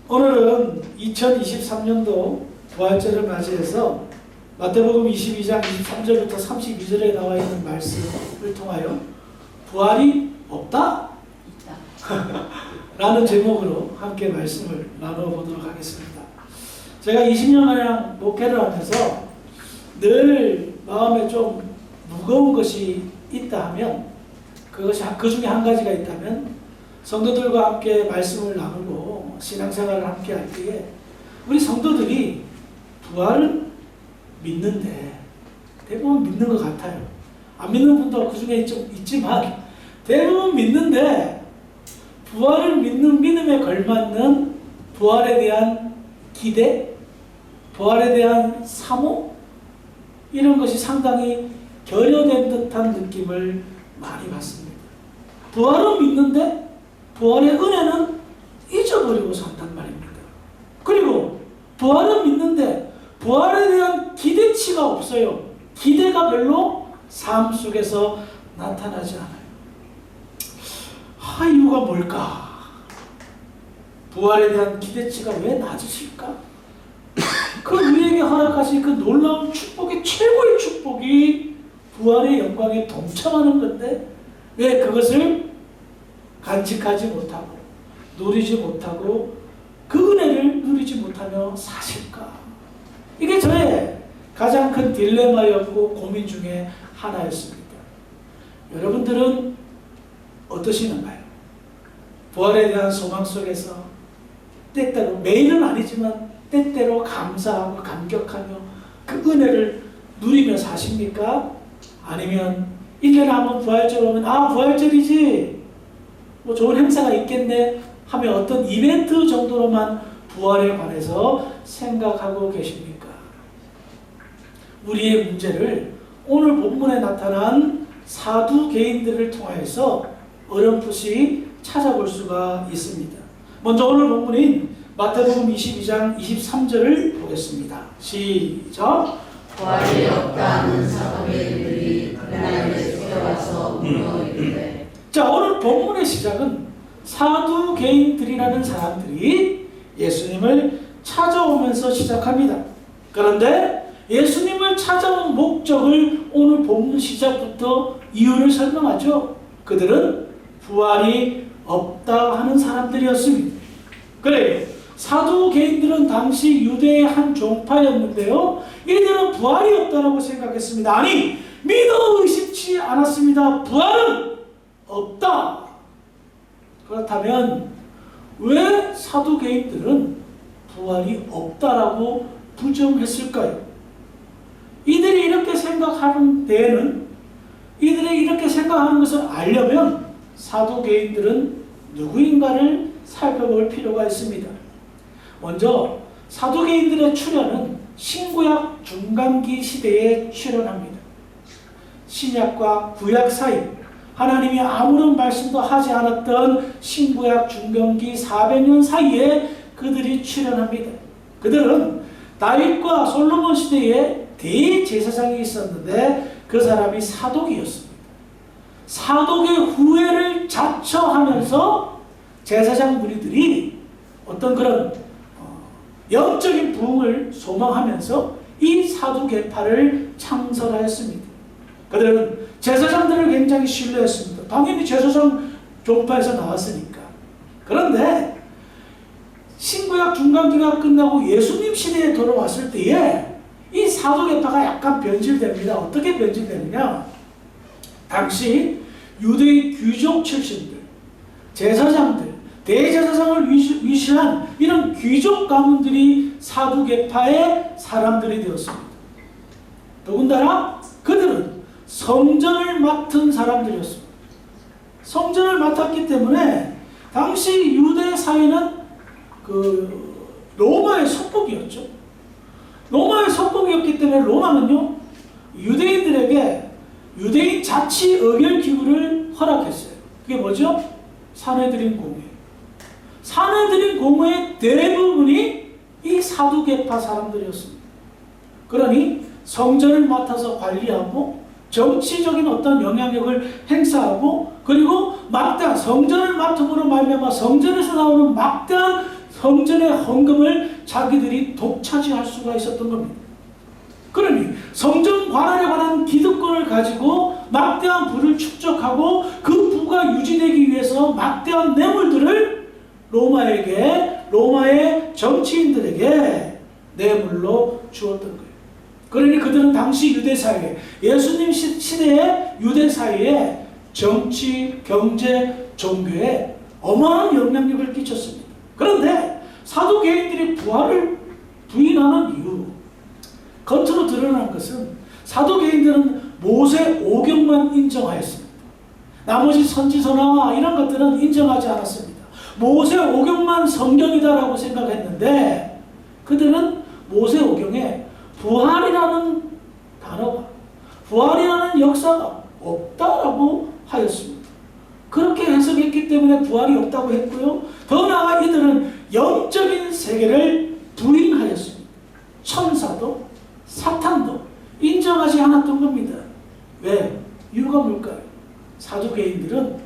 오늘은 2023년도 부활절을 맞이해서 마태복음 22장 23절부터 32절에 나와 있는 말씀을 통하여 부활이 없다? 있다. 라는 제목으로 함께 말씀을 나눠보도록 하겠습니다. 제가 20년가량 목회를 하면서 늘 마음에 좀 무거운 것이 있다 하면 그 중에 한 가지가 있다면 성도들과 함께 말씀을 나누고 신앙생활을 함께 할 때에 우리 성도들이 부활을 믿는데 대부분 믿는 것 같아요. 안 믿는 분도 그 중에 좀 있지만 대부분 믿는데 부활을 믿는 믿음에 걸맞는 부활에 대한 기대, 부활에 대한 사모 이런 것이 상당히 결여된 듯한 느낌을 많이 받습니다. 부활은 믿는데 부활의 은혜는 잊어버리고 산단 말입니다. 그리고 부활은 믿는데 부활에 대한 기대치가 없어요. 기대가 별로 삶 속에서 나타나지 않아요. 이유가 뭘까? 부활에 대한 기대치가 왜 낮으실까? 그 우리에게 허락하신 그 놀라운 축복의 최고의 축복이 부활의 영광에 동참하는 건데 왜 그것을 간직하지 못하고 누리지 못하고 그 은혜를 누리지 못하며 사실까? 이게 저의 가장 큰 딜레마였고 고민 중에 하나였습니다. 여러분들은 어떠시는가요? 부활에 대한 소망 속에서 때때로, 매일은 아니지만 때때로 감사하고 감격하며 그 은혜를 누리며 사십니까? 아니면 1년에 한번 부활절 오면 부활절이지 뭐 좋은 행사가 있겠네 하며 어떤 이벤트 정도로만 부활에 관해서 생각하고 계십니까? 우리의 문제를 오늘 본문에 나타난 사두개인들을 통해서 어렴풋이 찾아볼 수가 있습니다. 먼저 오늘 본문인 마태복음 22장 23절을 보겠습니다. 시작. 부활이 없다는 사도개인들이 그날에 숙여와서 물어 이르되. 자, 오늘 본문의 시작은 사두개인들이라는 사람들이 예수님을 찾아오면서 시작합니다. 그런데 예수님을 찾아온 목적을 오늘 본문 시작부터 이유를 설명하죠. 그들은 부활이 없다 하는 사람들이었습니다. 그래요. 사두개인들은 당시 유대의 한 종파였는데요. 이들은 부활이 없다라고 생각했습니다. 아니, 믿어 의심치 않았습니다. 부활은 없다. 그렇다면 왜 사두개인들은 부활이 없다라고 부정했을까요? 이들이 이렇게 생각하는 데에는 이들이 이렇게 생각하는 것을 알려면 사두개인들은 누구인가를 살펴볼 필요가 있습니다. 먼저 사두개인들의 출현은 신구약 중간기 시대에 출현합니다. 신약과 구약 사이 하나님이 아무런 말씀도 하지 않았던 신구약 중간기 400년 사이에 그들이 출현합니다. 그들은 다윗과 솔로몬 시대에 대제사장이 있었는데 그 사람이 사독이었습니다. 사독의 후예를 자처하면서 제사장 무리들이 어떤 그런 영적인 부흥을 소망하면서 이 사두개파를 창설하였습니다. 그들은 제사장들을 굉장히 신뢰했습니다. 당연히 제사장 종파에서 나왔으니까. 그런데 신구약 중간기가 끝나고 예수님 시대에 돌아왔을 때에 이 사두개파가 약간 변질됩니다. 어떻게 변질되느냐? 당시 유대의 귀족 출신들, 제사장들, 대제사장을 위시한 이런 귀족 가문들이 사두개파의 사람들이 되었습니다. 더군다나 그들은 성전을 맡은 사람들이었습니다. 성전을 맡았기 때문에 당시 유대 사회는 로마의 속국이었죠. 로마의 속국이었기 때문에 로마는요, 유대인들에게 유대인 자치 의결 기구를 허락했어요. 그게 뭐죠? 사내들인 공회. 사내들인 공회의 대부분이 이 사두개파 사람들이었습니다. 그러니 성전을 맡아서 관리하고 정치적인 어떤 영향력을 행사하고 그리고 막대한 성전을 맡음으로 말미암아 성전에서 나오는 막대한 성전의 헌금을 자기들이 독차지할 수가 있었던 겁니다. 그러니 성전 관할에 관한 기득권을 가지고 막대한 부를 축적하고 그 부가 유지되기 위해서 막대한 뇌물들을 로마의 정치인들에게 뇌물로 주었던 거예요. 그러니 그들은 당시 유대 사회, 예수님 시대의 유대 사회에 정치, 경제, 종교에 어마어마한 영향력을 끼쳤습니다. 그런데 사두개인들이 부활을 부인하는 이유, 겉으로 드러난 것은 사두개인들은 모세 오경만 인정하였습니다. 나머지 선지서나 이런 것들은 인정하지 않았습니다. 모세 오경만 성경이다라고 생각했는데 그들은 모세 오경에 부활이라는 단어가, 부활이라는 역사가 없다라고 하였습니다. 그렇게 해석했기 때문에 부활이 없다고 했고요. 더 나아가 이들은 영적인 세계를 부인하였습니다. 천사도 사탄도 인정하지 않았던 겁니다. 왜? 이유가 뭘까요? 사두개인들은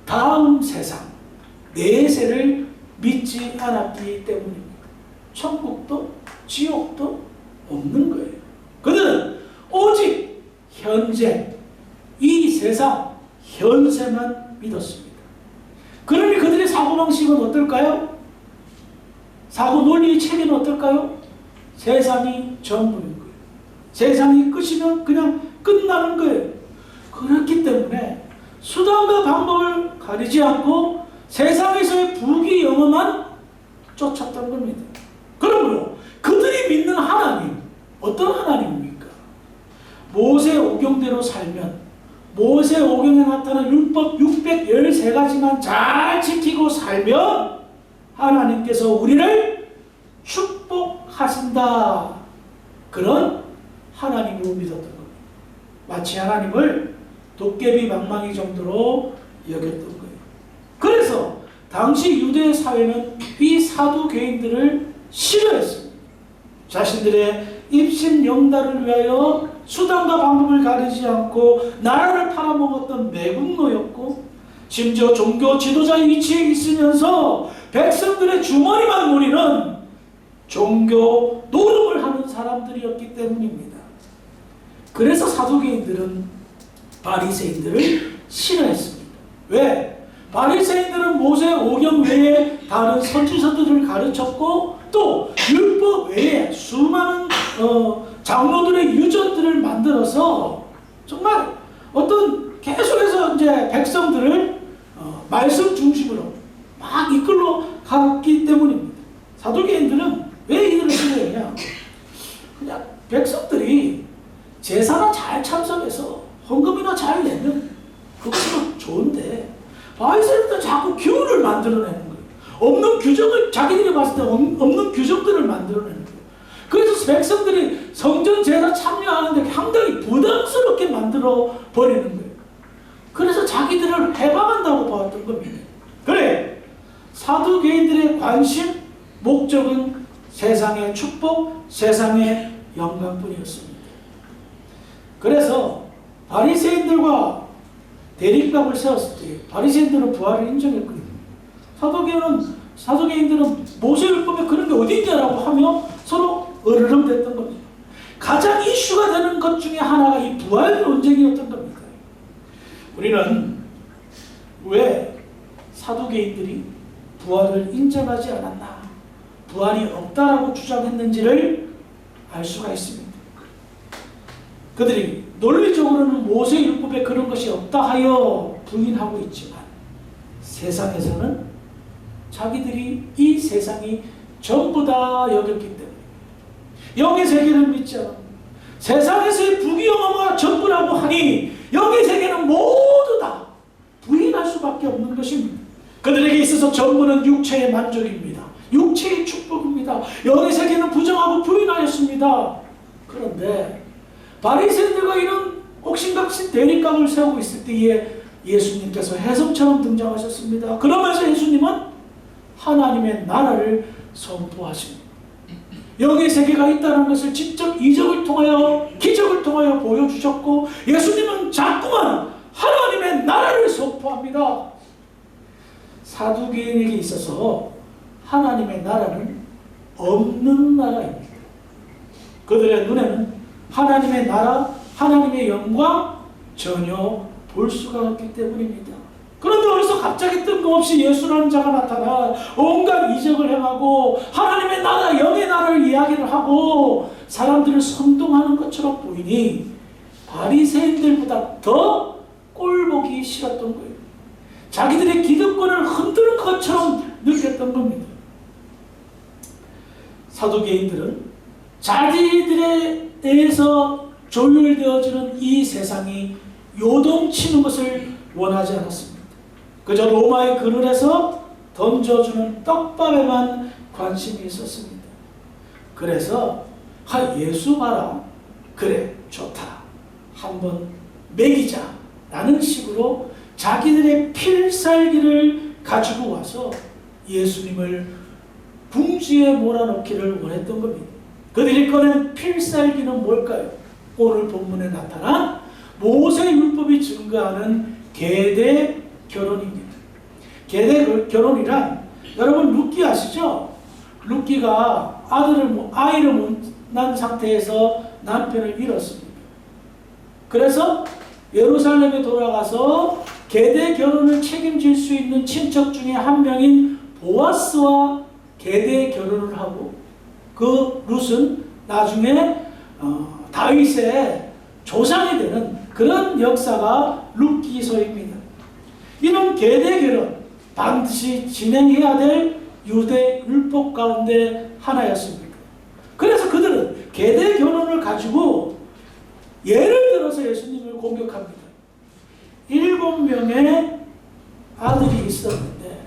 다음 세상, 내세를 믿지 않았기 때문입니다. 천국도 지옥도 없는 거예요. 그들은 오직 현재, 이 세상, 현세만 믿었습니다. 그러니 그들의 사고방식은 어떨까요? 사고 논리의 체계는 어떨까요? 세상이 전부인 거예요. 세상이 끝이면 그냥 끝나는 거예요. 그렇기 때문에 수단과 방법을 가리지 않고 세상에서의 부귀영화만 쫓았던 겁니다. 그러므로 그들이 믿는 하나님, 어떤 하나님입니까? 모세 오경대로 살면, 모세 오경에 나타난 율법 613가지만 잘 지키고 살면 하나님께서 우리를 축복하신다. 그런 하나님으로 믿었던 겁니다. 마치 하나님을 도깨비 방망이 정도로 여겼던 거예요. 그래서 당시 유대 사회는 이 사두개인들을 싫어했습니다. 자신들의 입신 영달을 위하여 수단과 방법을 가리지 않고 나라를 팔아먹었던 매국노였고, 심지어 종교 지도자의 위치에 있으면서 백성들의 주머니만 노리는 종교 노름을 하는 사람들이었기 때문입니다. 그래서 사두개인들은 바리새인들을 싫어했습니다. 왜? 바리새인들은 모세 오경 외에 다른 선지서들을 가르쳤고 또 율법 외에 수많은 장로들의 유전들을 만들어서 정말 어떤 계속해서 이제 백성들을 말씀 중심으로 막 이끌러 갔기 때문입니다. 사두개인들은 왜 이들을 싫어했냐? 그냥 백성들이 제사나 잘 참석해서 헌금이나 잘 내면 그것은 좋은데 바리새인들은 자꾸 규율을 만들어내는 거예요. 없는 규정을, 자기들이 봤을 때 없는 규정들을 만들어내는 거예요. 그래서 백성들이 성전 제사 참여하는데 상당히 부담스럽게 만들어 버리는 거예요. 그래서 자기들을 해방한다고 봤던 겁니다. 그래, 사두개인들의 관심, 목적은 세상의 축복, 세상의 영광뿐이었습니다. 그래서 바리새인들과 대립각을 세웠을 때 바리새인들은 부활을 인정했거든요. 사두개인들은 모세율법에 그런 게 어디 있냐라고 하며 서로 으르렁댔던 겁니다. 가장 이슈가 되는 것 중에 하나가 이 부활 논쟁이었던 겁니다. 우리는 왜 사두개인들이 부활을 인정하지 않았나, 부활이 없다라고 주장했는지를 알 수가 있습니다. 그들이 논리적으로는 모세율법에 그런 것이 없다 하여 부인하고 있지만 세상에서는 자기들이 이 세상이 전부 다 여겼기 때문에 영의 세계를 믿지 않아 세상에서의 부귀영화가 전부라고 하니 영의 세계는 모두 다 부인할 수밖에 없는 것입니다. 그들에게 있어서 전부는 육체의 만족입니다. 육체의 축복입니다. 영의 세계는 부정하고 부인하였습니다. 그런데 바리새인들과 이런 옥신각신 대립각을 세우고 있을 때에 예수님께서 해성처럼 등장하셨습니다. 그러면서 예수님은 하나님의 나라를 선포하십니다. 영의 세계가 있다는 것을 직접 이적을 통하여, 기적을 통하여 보여주셨고 예수님은 자꾸만 하나님의 나라를 선포합니다. 사두개인에게 있어서 하나님의 나라는 없는 나라입니다. 그들의 눈에는 하나님의 나라, 하나님의 영광 전혀 볼 수가 없기 때문입니다. 그런데 어디서 갑자기 뜬금없이 예수라는 자가 나타나 온갖 이적을 행하고 하나님의 나라, 영의 나라를 이야기를 하고 사람들을 선동하는 것처럼 보이니 바리새인들보다 더 꼴보기 싫었던 거예요. 자기들의 기득권을 흔드는 것처럼 느꼈던 겁니다. 사두개인들은 자기들에 대해서 조율되어지는 이 세상이 요동치는 것을 원하지 않았습니다. 그저 로마의 그늘에서 던져주는 떡밥에만 관심이 있었습니다. 그래서 예수 봐라, 그래 좋다, 한번 먹이자 라는 식으로 자기들의 필살기를 가지고 와서 예수님을 궁지에 몰아넣기를 원했던 겁니다. 그들이 꺼낸 필살기는 뭘까요? 오늘 본문에 나타난 모세 율법이 증거하는 계대 결혼입니다. 계대 결혼이란 여러분 룻기 아시죠? 룻기가 아이를 못 낳은 상태에서 남편을 잃었습니다. 그래서 예루살렘에 돌아가서 계대 결혼을 책임질 수 있는 친척 중에 한 명인 보아스와 계대 결혼을 하고 그 룻은 나중에 다윗의 조상이 되는 그런 역사가 룻기서입니다. 이런 계대 결혼 반드시 진행해야 될 유대 율법 가운데 하나였습니다. 그래서 그들은 계대 결혼을 가지고 예를 들어서 예수님을 공격합니다. 7명의 아들이 있었는데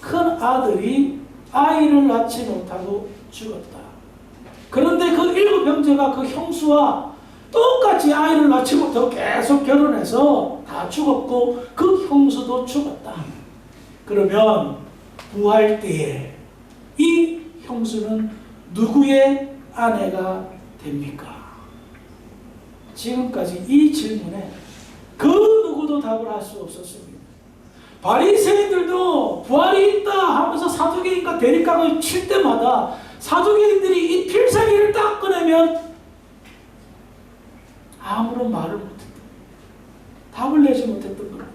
큰 아들이 아이를 낳지 못하고 죽었다. 그런데 그 7형제가 그 형수와 똑같이 아이를 낳지 못하고 계속 결혼해서 다 죽었고 그 형수도 죽었다. 그러면 부활 때에 이 형수는 누구의 아내가 됩니까? 지금까지 이 질문에 그 누구도 답을 할 수 없었습니다. 바리새인들도 부활이 있다 하면서 사두개인과 대립각을 칠 때마다 사두개인들이 이 필살기를 딱 꺼내면 아무런 말을 못했다. 답을 내지 못했던 겁니다.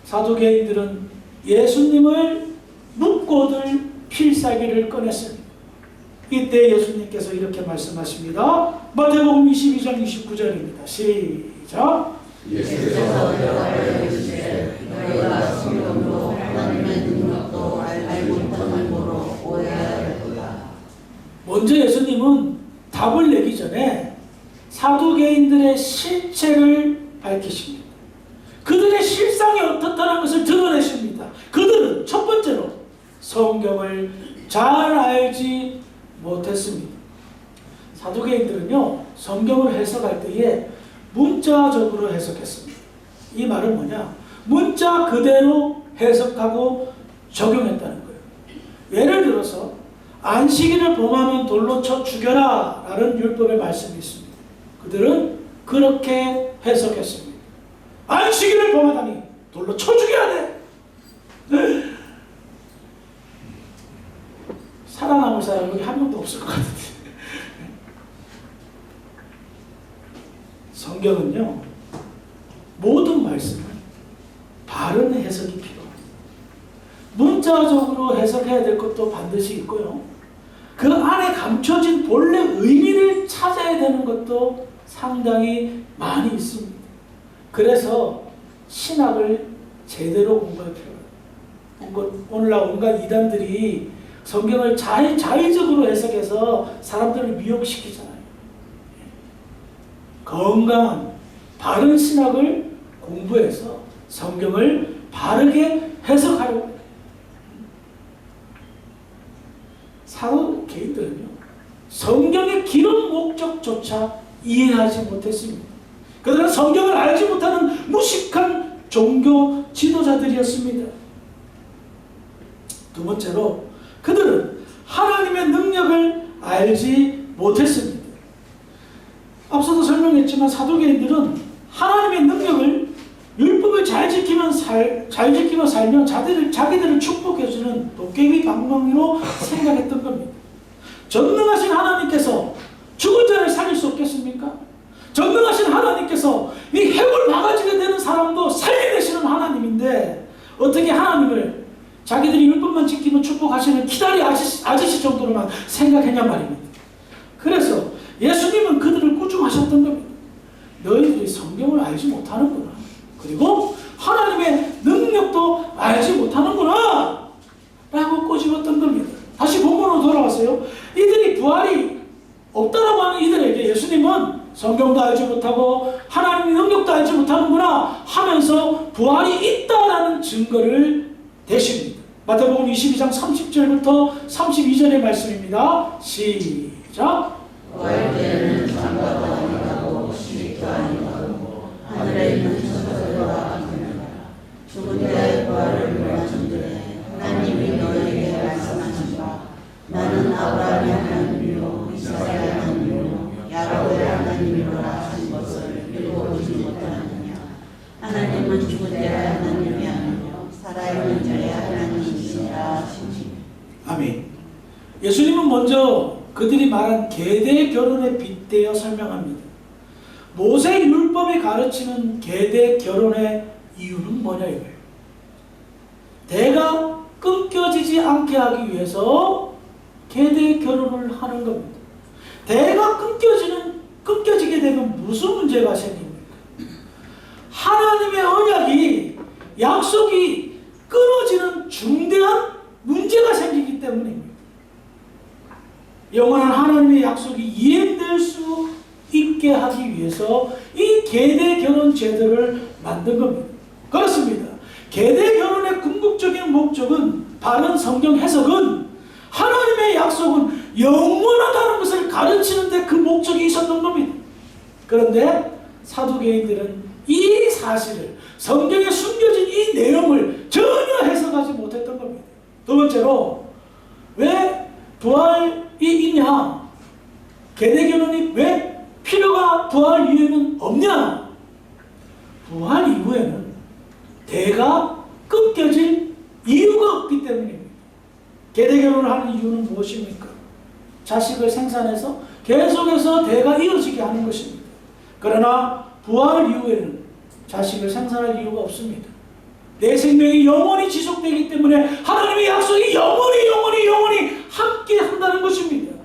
사두개인들은 예수님을 묻고들 필살기를 꺼냈습니다. 이때 예수님께서 이렇게 말씀하십니다. 마태복음 22장 29절입니다. 시작. 예수께서 대답하여 이르시되 너희가 성경도 하나님의 능력도 알지 못함으로 오해하였도다. 먼저 예수님은 답을 내기 전에 사두개인들의 실체를 밝히십니다. 그들의 실상이 어떻다는 것을 드러내십니다. 그들은 첫 번째로 성경을 잘 알지 못했습니다. 사두개인들은요, 성경을 해석할 때에 문자적으로 해석했습니다. 이 말은 뭐냐? 문자 그대로 해석하고 적용했다는 거예요. 예를 들어서 안식일을 범하면 돌로 쳐 죽여라 라는 율법의 말씀이 있습니다. 그들은 그렇게 해석했습니다. 안식일을 범하다니 돌로 쳐 죽여야 돼. 살아남을 사람 여기 한 명도 없을 것 같은데. 성경은요, 모든 말씀은 바른 해석이 필요합니다. 문자적으로 해석해야 될 것도 반드시 있고요. 그 안에 감춰진 본래 의미를 찾아야 되는 것도 상당히 많이 있습니다. 그래서 신학을 제대로 공부할 필요가 있습니다. 오늘날 온갖 이단들이 성경을 자의적으로 해석해서 사람들을 미혹시키잖아요. 건강한 바른 신학을 공부해서 성경을 바르게 해석하려고 해요. 사두개인들은요, 성경의 기본 목적조차 이해하지 못했습니다. 그들은 성경을 알지 못하는 무식한 종교 지도자들이었습니다. 두 번째로 그들은 하나님의 능력을 알지 못했습니다. 앞서도 설명했지만 사두개인들은 하나님의 능력을 율법을 잘 잘 지키면 살면 자기들을 축복해주는 도깨비 방망이로 생각했던 겁니다. 전능하신 하나님께서 죽은 자를 살릴 수 없겠습니까? 전능하신 하나님께서 이 해골 바가지가 되는 사람도 살려내시는 하나님인데 어떻게 하나님을 자기들이 율법만 지키면 축복하시는 기다리 아저씨 정도로만 생각했냔 말입니다. 그래서 예수님은 그들을 꾸중하셨던 겁니다. 너희들이 성경을 알지 못하는구나. 그리고 하나님의 능력도 알지 못하는구나 라고 꼬집었던 겁니다. 다시 본문으로 돌아왔어요. 이들이 부활이 없다라고 하는 이들에게 예수님은 성경도 알지 못하고 하나님의 능력도 알지 못하는구나 하면서 부활이 있다라는 증거를 대십니다. 마태복음 22장 30절부터 32절의 말씀입니다. 시작. 부활되는 장가도 아니하고 시리도 아니하고 하늘에 있는 천사들과 같으니라. 죽은 자의 부활을 몰랐는데 하나님이 너에게 말씀하신 바 나는 아브라함의 하나님이요 이스라엘의 하나님이요 야곱의 하나님이로라 하신 것을 읽어보지 못하느냐. 하나님은 죽은 자의 하나님이 아니요 살아있는 자의 하나님이시라 하시니. 아멘. 예수님은 먼저 그들이 말한 계대 결혼에 빗대어 설명합니다. 모세 율법이 가르치는 계대 결혼의 이유는 뭐냐 이거예요. 대가 끊겨지지 않게 하기 위해서 계대 결혼을 하는 겁니다. 대가 끊겨지게 되면 무슨 문제가 생깁니까? 하나님의 언약이 약속이 끊어지는 중대한 문제가 생기기 때문입니다. 영원한 하나님의 약속이 이행될 수 있게 하기 위해서 이 계대 결혼 제도를 만든 겁니다. 그렇습니다. 계대 결혼의 궁극적인 목적은 바른 성경 해석은 하나님의 약속은 영원하다는 것을 가르치는데 그 목적이 있었던 겁니다. 그런데 사두개인들은 이 사실을 성경에 숨겨진 이 내용을 전혀 해석하지 못했던 겁니다. 두 번째로 왜 부활이 있냐? 계대 결혼이 왜 필요가 부활 이후에는 없냐? 부활 이후에는 대가 끊겨질 이유가 없기 때문입니다. 계대 결혼을 하는 이유는 무엇입니까? 자식을 생산해서 계속해서 대가 이어지게 하는 것입니다. 그러나 부활 이후에는 자식을 생산할 이유가 없습니다. 내 생명이 영원히 지속되기 때문에 하나님의 약속이 영원히 함께 한다는 것입니다.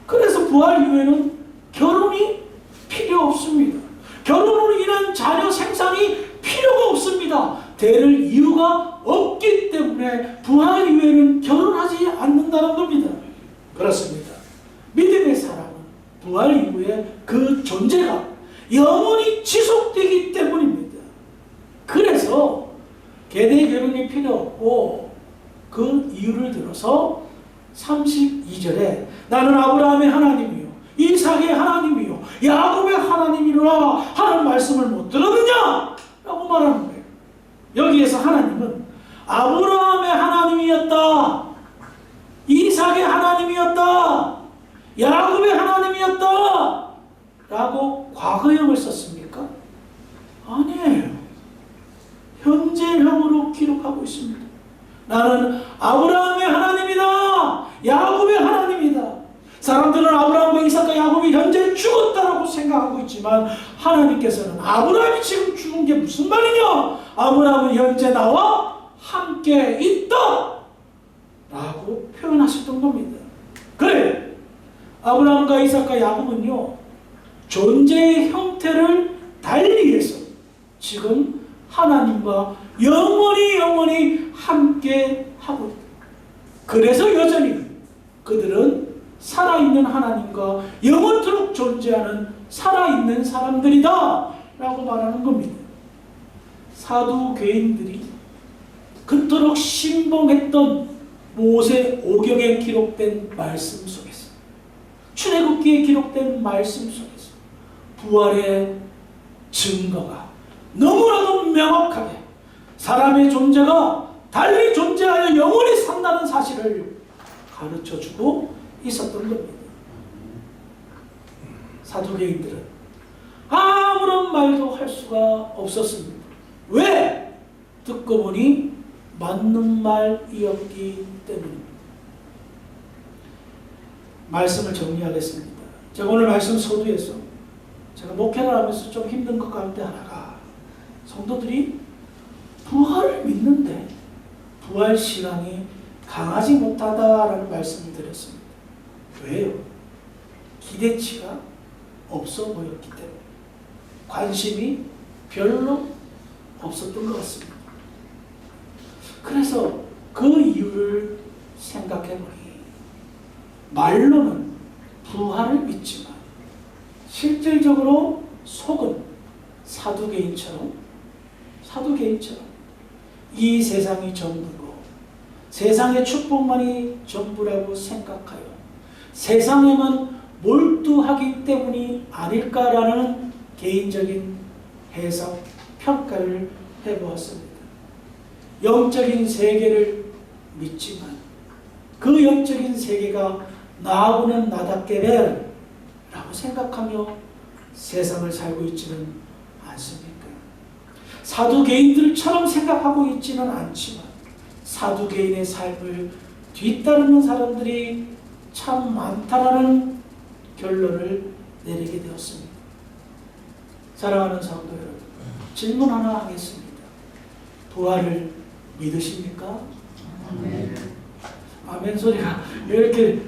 그래서 부활 이후에는 결혼이 필요 없습니다. 결혼으로 인한 자녀 생산이 필요가 없습니다. 대를 이유가 없기 때문에 부활 이후에는 결혼하지 않는다는 겁니다. 그렇습니다. 믿음의 사람은 부활 이후에 그 존재가 영원히 지속되기 때문입니다. 그래서 계대 결혼이 필요 없고 그 이유를 들어서 32절에 나는 아브라함의 하나님이요 이삭의 하나님이요 야곱의 하나님이로라 하는 말씀을 못 들었느냐? 라고 말하는 거예요. 여기에서 하나님은 아브라함의 하나님이었다, 이삭의 하나님이었다, 야곱의 하나님이었다 라고 과거형을 썼습니까? 아니에요. 현재형으로 기록하고 있습니다. 나는 아브라함의 하나님이다, 야곱의 하나님이다. 사람들은 아브라함과 이삭과 야곱이 현재 죽었다라고 생각하고 있지만 하나님께서는 아브라함이 지금 죽은 게 무슨 말이냐? 아브라함은 현재 나와 함께 있다 라고 표현하셨던 겁니다. 그래, 아브라함과 이삭과 야곱은요 존재의 형태를 달리해서 지금 하나님과 영원히 함께 하고 있다. 그래서 여전히 그들은 살아있는 하나님과 영원토록 존재하는 살아있는 사람들이다 라고 말하는 겁니다. 사두개인들이 그토록 신봉했던 모세 오경에 기록된 말씀 속에서, 출애굽기에 기록된 말씀 속에서 부활의 증거가 너무나도 명확하게 사람의 존재가 달리 존재하여 영원히 산다는 사실을 가르쳐주고 있었던 겁니다. 사두개인들은 아무런 말도 할 수가 없었습니다. 왜? 듣고 보니 맞는 말이었기 때문입니다. 말씀을 정리하겠습니다. 제가 오늘 말씀 서두에서 제가 목회를 하면서 좀 힘든 것 가운데 하나가 성도들이 부활을 믿는데 부활 신앙이 강하지 못하다라는 말씀을 드렸습니다. 왜요? 기대치가 없어 보였기 때문에 관심이 별로 없었던 것 같습니다. 그래서 그 이유를 생각해보니 말로는 부활을 믿지만 실질적으로 속은 사두개인처럼 이 세상이 전부고 세상의 축복만이 전부라고 생각하여 세상에만 몰두하기 때문이 아닐까라는 개인적인 해석, 평가를 해보았습니다. 영적인 세계를 믿지만 그 영적인 세계가 나하고는 나답게 라고 생각하며 세상을 살고 있지는 않습니까? 사두개인들처럼 생각하고 있지는 않지만 사두개인의 삶을 뒤따르는 사람들이 참 많다라는 결론을 내리게 되었습니다. 사랑하는 성도 여러분, 질문 하나 하겠습니다. 부활을 믿으십니까? 아멘. 아멘 소리가 이렇게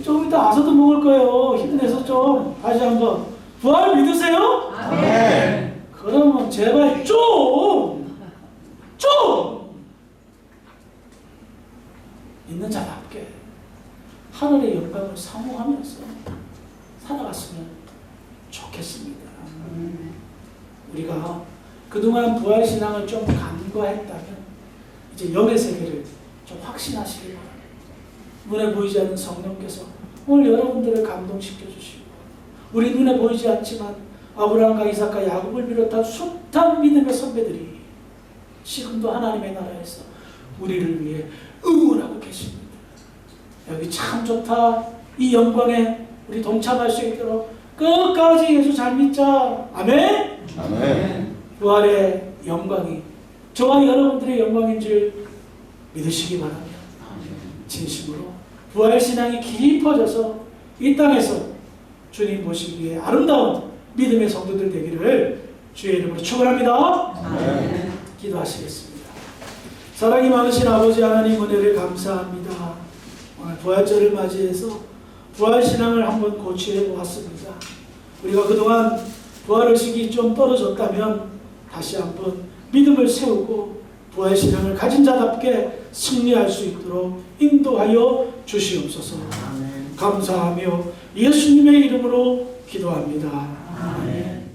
좀 이따 아서도 먹을 거예요. 힘내서 좀 다시 한번 부활 믿으세요? 아멘. 그러면 제발 좀 있는 자답게 하늘의 영광을 사모하면서 살아갔으면 좋겠습니다. 우리가 그동안 부활신앙을 좀 간과했다면 이제 영의 세계를 좀 확신하시기 바랍니다. 눈에 보이지 않는 성령께서 오늘 여러분들을 감동시켜 주시고 우리 눈에 보이지 않지만 아브라함과 이삭과 야곱을 비롯한 숱한 믿음의 선배들이 지금도 하나님의 나라에서 우리를 위해 응원하고 계십니다. 여기 참 좋다. 이 영광에 우리 동참할 수 있도록 끝까지 예수 잘 믿자. 아멘. 아멘. 부활의 영광이 저와 여러분들의 영광인 줄 믿으시기 바랍니다. 진심으로 부활신앙이 깊어져서 이 땅에서 주님 보시기에 아름다운 믿음의 성도들 되기를 주의 이름으로 축원합니다. 아멘. 기도하시겠습니다. 사랑이 많으신 아버지 하나님 은혜를 감사합니다. 오늘 부활절을 맞이해서 부활신앙을 한번 고취해 보았습니다. 우리가 그동안 부활의식이 좀 떨어졌다면 다시 한번 믿음을 세우고 부활신앙을 가진 자답게 승리할 수 있도록 인도하여 주시옵소서. 감사하며 예수님의 이름으로 기도합니다. 아멘.